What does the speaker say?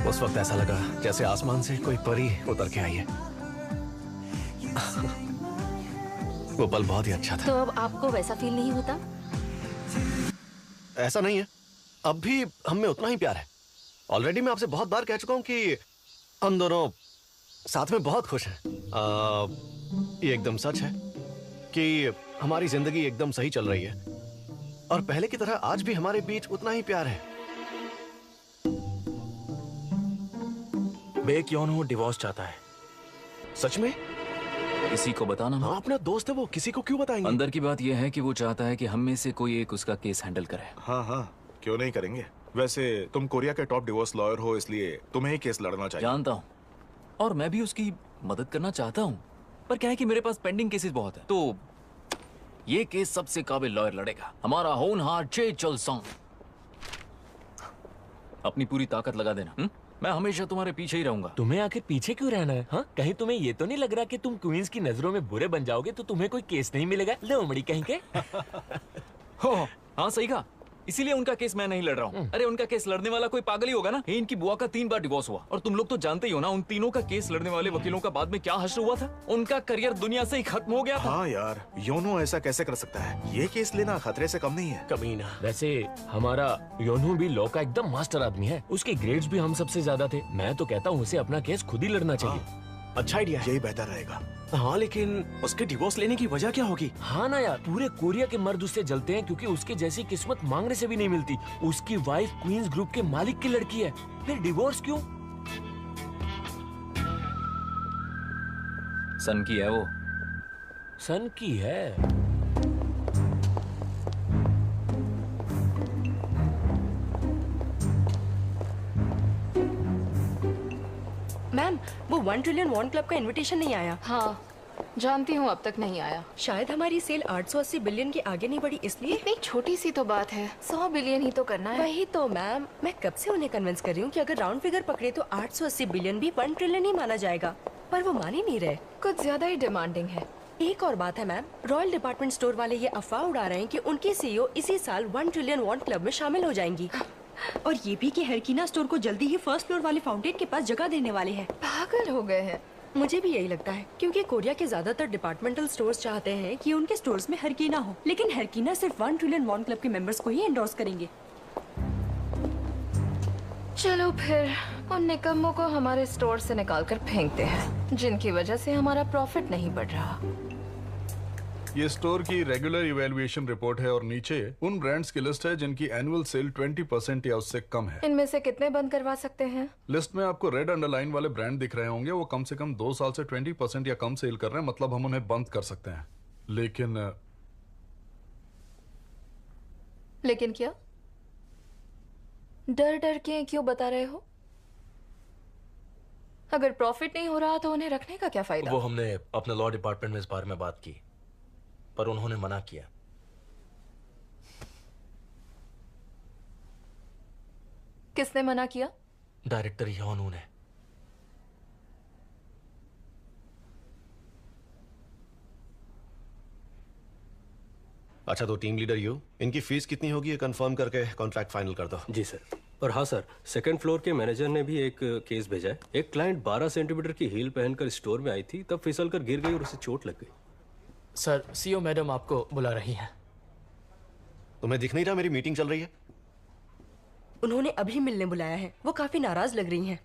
उस वक्त ऐसा लगा जैसे आसमान से कोई परी उतर के आई है। वो पल बहुत ही अच्छा था। तो अब आपको वैसा फील नहीं होता? ऐसा नहीं है, अब भी हम में उतना ही प्यार है। ऑलरेडी मैं आपसे बहुत बार कह चुका हूं कि हम दोनों साथ में बहुत खुश हैं। ये एकदम सच है कि हमारी जिंदगी एकदम सही चल रही है और पहले की तरह आज भी हमारे बीच उतना ही प्यार है। बेक योनहो डिवोर्स चाहता है। सच में? किसी को बताना ना। हाँ, अपना दोस्त है वो, किसी को क्यों बताएंगे? अंदर की बात यह है कि वो चाहता है कि हम में से कोई एक उसका केस हैंडल करे। हाँ हाँ, क्यों नहीं करेंगे। वैसे तुम कोरिया के टॉप डिवोर्स लॉयर हो, इसलिए तुम्हें ही केस लड़ना चाहिए। जानता हूँ और मैं भी उसकी मदद करना चाहता हूँ, पर क्या है कि मेरे पास पेंडिंग केसेस बहुत है, तो ये केस सबसे काबिल लॉयर लड़ेगा, हमारा होनहार चे चोल सॉन्ग। अपनी पूरी ताकत लगा देना। मैं हमेशा तुम्हारे पीछे ही रहूंगा। तुम्हें आखिर पीछे क्यों रहना है? हाँ, कहीं तुम्हें ये तो नहीं लग रहा कि तुम क्वींस की नजरों में बुरे बन जाओगे तो तुम्हें कोई केस नहीं मिलेगा? लोमड़ी कहीं के। हो, हाँ सही कहा, इसीलिए उनका केस मैं नहीं लड़ रहा हूँ। अरे उनका केस लड़ने वाला कोई पागल ही होगा ना। इनकी बुआ का 3 बार डिवोर्स हुआ और तुम लोग तो जानते ही हो ना, उन तीनों का केस लड़ने वाले वकीलों का बाद में क्या हश्र हुआ था। उनका करियर दुनिया से ही खत्म हो गया था। हाँ यार, योनो ऐसा कैसे कर सकता है? ये केस लेना खतरे से कम नहीं है। कमीना। वैसे हमारा योनहो भी लॉ का एकदम मास्टर आदमी है, उसके ग्रेड्स भी हम सबसे ज्यादा थे। मैं तो कहता हूँ उसे अपना केस खुद ही लड़ना चाहिए। अच्छा आइडिया है। यही बेहतर रहेगा। हाँ, लेकिन उसके डिवोर्स लेने की वजह क्या होगी? हाँ ना यार, पूरे कोरिया के मर्द उससे जलते हैं क्योंकि उसके जैसी किस्मत मांगने से भी नहीं मिलती। उसकी वाइफ क्वींस ग्रुप के मालिक की लड़की है, फिर डिवोर्स क्यों? सन की है वो। सन की है? मैम, वो 1 ट्रिलियन वॉन क्लब का इनविटेशन नहीं आया। हाँ जानती हूँ, अब तक नहीं आया। शायद हमारी सेल 880 बिलियन के आगे नहीं बढ़ी इसलिए। इतनी छोटी सी तो बात है, 100 बिलियन ही तो करना है। वही तो मैम, मैं कब से उन्हें कन्विंस कर रही हूँ कि अगर राउंड फिगर पकड़े तो 880 बिलियन भी 1 ट्रिलियन ही माना जाएगा, पर वो मान ही नहीं रहे। कुछ ज्यादा ही डिमांडिंग है। एक और बात है मैम, रॉयल डिपार्टमेंट स्टोर वाले ये अफवाह उड़ा रहे हैं कि उनकी सीईओ इसी साल 1 ट्रिलियन वॉन क्लब में शामिल हो जाएंगी। और ये भी कि हरकीना स्टोर को जल्दी ही फर्स्ट फ्लोर वाले फाउंटेन के पास जगह देने वाले हैं। पागल हो गए हैं। मुझे भी यही लगता है, क्योंकि कोरिया के ज्यादातर डिपार्टमेंटल स्टोर्स चाहते हैं कि उनके स्टोर्स में हरकीना हो, लेकिन हरकीना सिर्फ 1 ट्रिलियन वॉन क्लब के मेंबर्स को ही एंडोर्स करेंगे। चलो फिर उन निकम्मों को हमारे स्टोर से निकाल कर फेंकते हैं, जिनकी वजह से हमारा प्रॉफिट नहीं बढ़ रहा। ये स्टोर की रेगुलर इवैल्यूएशन रिपोर्ट है और नीचे उन ब्रांड्स की लिस्ट है जिनकी एनुअल सेल 20% या उससे कम है। इनमें से कितने बंद करवा सकते हैं? लिस्ट में आपको रेड अंडरलाइन वाले ब्रांड दिख रहे होंगे, वो कम से कम 2 साल से 20% या कम सेल कर रहे हैं, मतलब हम उन्हें बंद कर सकते हैं। लेकिन क्या? डर डर के क्यों बता रहे हो? अगर प्रॉफिट नहीं हो रहा तो उन्हें रखने का क्या फायदा? वो हमने अपने लॉ डिपार्टमेंट में इस बारे में बात की, पर उन्होंने मना किया। किसने मना किया? डायरेक्टर योनहो ने। अच्छा, तो टीम लीडर यू, इनकी फीस कितनी होगी ये कंफर्म करके कॉन्ट्रैक्ट फाइनल कर दो। जी सर। और हाँ सर, सेकंड फ्लोर के मैनेजर ने भी एक केस भेजा है। एक क्लाइंट 12 सेंटीमीटर की हील पहनकर स्टोर में आई थी, तब फिसल कर गिर गई और उसे चोट लग गई। सर, सीईओ मैडम आपको बुला रही हैं। तुम्हें दिख नहीं रहा मेरी मीटिंग चल रही है? उन्होंने अभी मिलने बुलाया है, वो काफी नाराज लग रही हैं।